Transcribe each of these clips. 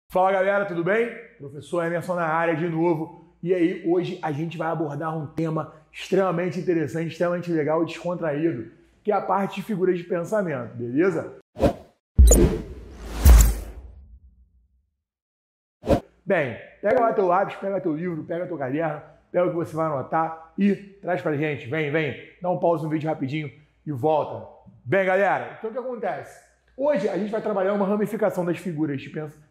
Fala galera, tudo bem? Professor Emerson na área de novo. E aí, hoje a gente vai abordar um tema extremamente interessante, extremamente legal e descontraído, que é a parte de figuras de pensamento, beleza? Bem, pega lá teu lápis, pega teu livro, pega teu caderno, pega o que você vai anotar e traz pra gente. Vem, dá um pause no vídeo rapidinho e volta. Bem, galera, então o que acontece? Hoje a gente vai trabalhar uma ramificação das figuras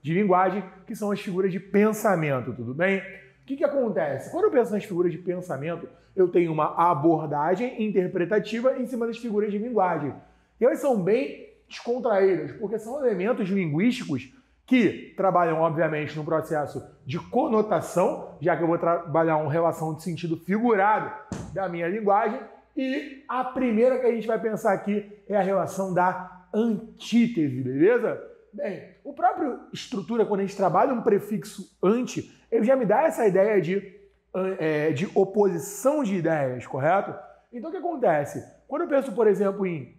de linguagem, que são as figuras de pensamento, tudo bem? O que acontece? Quando eu penso nas figuras de pensamento, eu tenho uma abordagem interpretativa em cima das figuras de linguagem. E elas são bem descontraídas, porque são elementos linguísticos que trabalham, obviamente, no processo de conotação, já que eu vou trabalhar uma relação de sentido figurado da minha linguagem. E a primeira que a gente vai pensar aqui é a relação da antítese, beleza? Bem, o próprio estrutura, quando a gente trabalha um prefixo anti, ele já me dá essa ideia de oposição de ideias, correto? Então o que acontece? Quando eu penso, por exemplo, em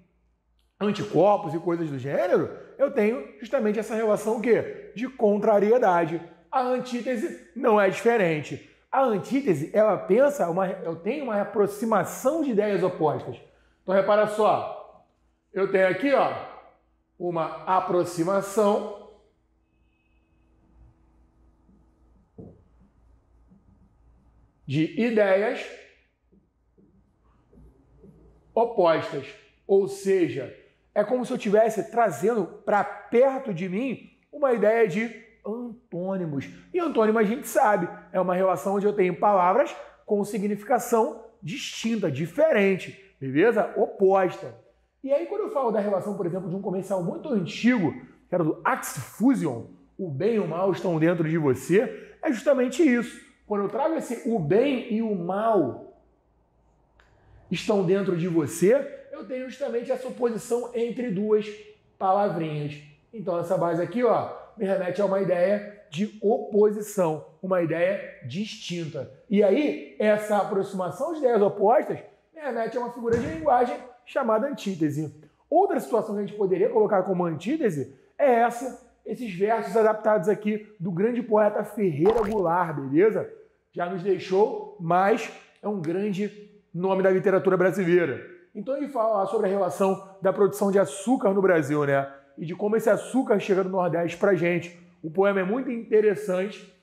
anticorpos e coisas do gênero, eu tenho justamente essa relação o quê? De contrariedade. A antítese não é diferente. A antítese, ela pensa, eu tenho uma aproximação de ideias opostas. Então repara só, eu tenho aqui, ó, uma aproximação de ideias opostas. Ou seja, é como se eu estivesse trazendo para perto de mim uma ideia de antônimos. E antônimo a gente sabe, é uma relação onde eu tenho palavras com significação distinta, diferente, beleza? Oposta. E aí, quando eu falo da relação, por exemplo, de um comercial muito antigo, que era do Axe Fusion, o bem e o mal estão dentro de você, é justamente isso. Quando eu trago o bem e o mal estão dentro de você, eu tenho justamente essa oposição entre duas palavrinhas. Então, essa base aqui, ó, me remete a uma ideia de oposição, uma ideia distinta. E aí, essa aproximação de ideias opostas me remete a uma figura de linguagem chamada antítese. Outra situação que a gente poderia colocar como antítese é esses versos adaptados aqui do grande poeta Ferreira Goulart, beleza? Já nos deixou, mas é um grande nome da literatura brasileira. Então ele fala sobre a relação da produção de açúcar no Brasil, né? E de como esse açúcar chega do Nordeste pra gente. O poema é muito interessante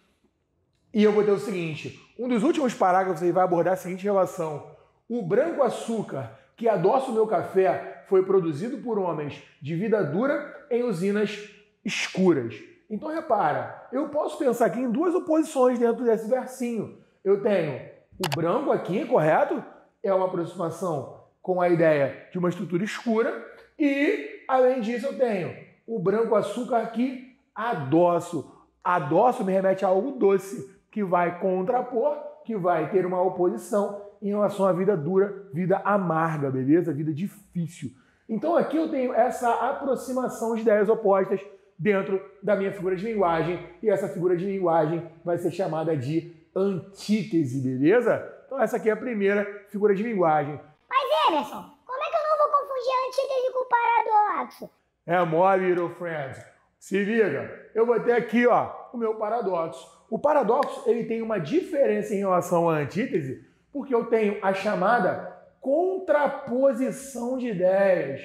e eu vou ter o seguinte, um dos últimos parágrafos aí vai abordar a seguinte relação. O branco açúcar que adoça o meu café foi produzido por homens de vida dura em usinas escuras. Então repara, eu posso pensar aqui em duas oposições dentro desse versinho. Eu tenho o branco aqui, correto? É uma aproximação com a ideia de uma estrutura escura e, além disso, eu tenho o branco açúcar aqui, adoço. Adoço me remete a algo doce, que vai contrapor, que vai ter uma oposição em relação à vida dura, vida amarga, beleza? Vida difícil. Então aqui eu tenho essa aproximação de ideias opostas dentro da minha figura de linguagem e essa figura de linguagem vai ser chamada de antítese, beleza? Então essa aqui é a primeira figura de linguagem. Mas Emerson, como é que eu não vou confundir a antítese com o paradoxo? É mole, little friends. Se liga, eu vou ter aqui, ó, o meu paradoxo. O paradoxo, ele tem uma diferença em relação à antítese, porque eu tenho a chamada contraposição de ideias.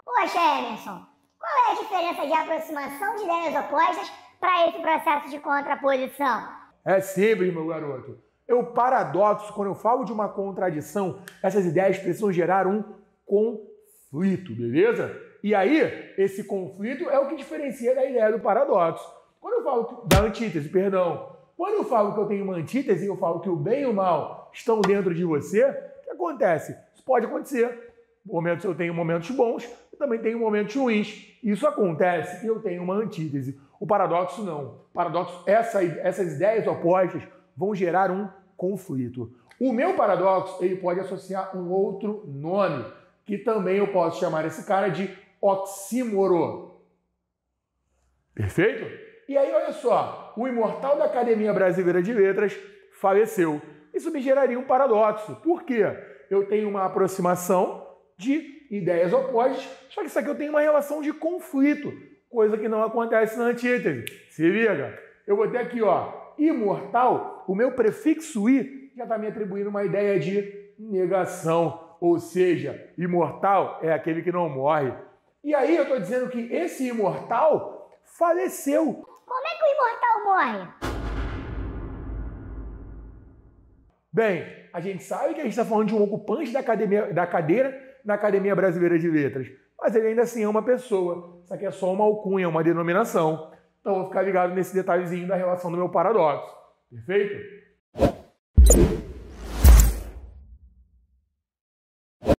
Poxa, Emerson, qual é a diferença de aproximação de ideias opostas para esse processo de contraposição? É simples, meu garoto. O paradoxo, quando eu falo de uma contradição, essas ideias precisam gerar um conflito, beleza? E aí, esse conflito é o que diferencia da ideia do paradoxo. Quando eu falo da antítese, perdão, quando eu falo que eu tenho uma antítese, eu falo que o bem e o mal estão dentro de você, o que acontece? Isso pode acontecer. Eu tenho momentos bons, eu também tenho momentos ruins. Isso acontece e eu tenho uma antítese. O paradoxo não. O paradoxo, essas ideias opostas vão gerar um conflito. O meu paradoxo, ele pode associar um outro nome, que também eu posso chamar esse cara de oxímoro. Perfeito? E aí, olha só, o imortal da Academia Brasileira de Letras faleceu. Isso me geraria um paradoxo. Por quê? Eu tenho uma aproximação de ideias opostas, só que isso aqui eu tenho uma relação de conflito. coisa que não acontece na antítese. Se liga, eu vou ter aqui, ó, imortal, o meu prefixo i já está me atribuindo uma ideia de negação, ou seja, imortal é aquele que não morre. E aí eu estou dizendo que esse imortal faleceu. Como é que o imortal morre? Bem, a gente sabe que a gente está falando de um ocupante da cadeira na Academia Brasileira de Letras, mas ele ainda assim é uma pessoa. Isso aqui é só uma alcunha, uma denominação. Então, vou ficar ligado nesse detalhezinho da relação do meu paradoxo. Perfeito?